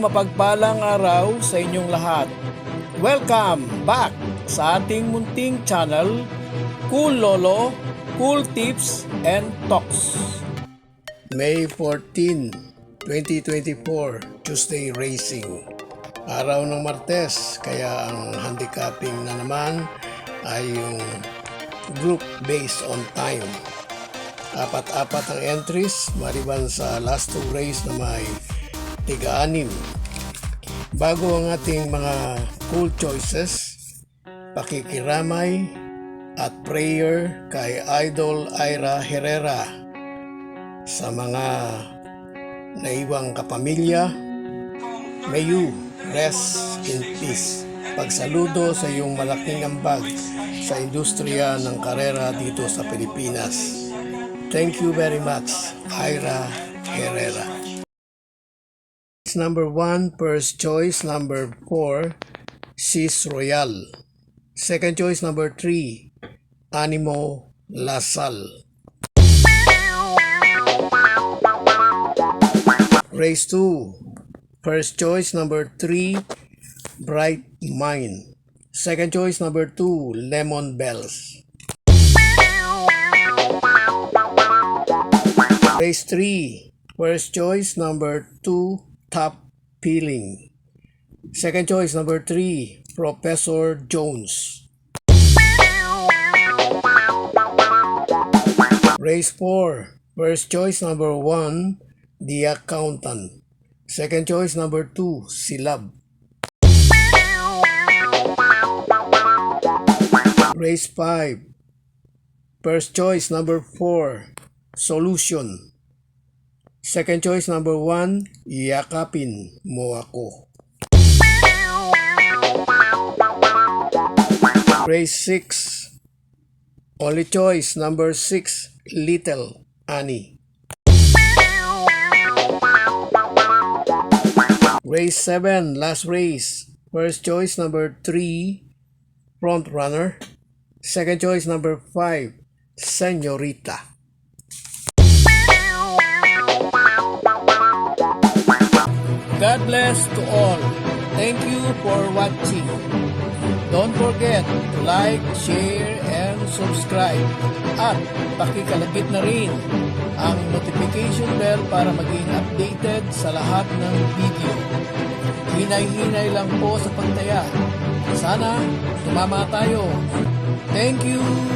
mapagpalang araw sa inyong lahat. Welcome back sa ating munting channel, Cool Lolo, Cool Tips and Talks. May 14, 2024, Tuesday Racing. Araw ng Martes, kaya ang handicapping na naman ay yung group based on time. Apat-apat ang entries, maliban sa last two race na may tiga-anim. Bago ang ating mga cool choices, pakikiramay at prayer kay Idol Ira Herrera sa mga naiwang kapamilya. May you rest in peace. Pagsaludo sa iyong malaking ambag sa industriya ng karera dito sa Pilipinas. Thank you very much, Ira Herrera. Number 1, first choice. Number 4, Sis Royal. Second choice, number 3, Animo Lasal. Race 2, first choice, number 3, Bright Mind. Second choice, number 2, Lemon Bells. Race 3, first choice, number 2, Top Peeling. Second choice, number 3, Professor Jones. Race 4, first choice, number 1, The Accountant. Second choice, number 2, Silab. Race 5, first choice, number 4, Solution. Second choice, number 1, Yakapin Mo Ako. Race 6, only choice, number 6, Little Annie. Race 7, last race, first choice, number 3, Front Runner. Second choice, number 5, Señorita. God bless to all. Thank you for watching. Don't forget to like, share, and subscribe. At pakikalagit na rin ang notification bell para maging updated sa lahat ng video. Hinay-hinay lang po sa pagtaya. Sana tumama tayo. Thank you!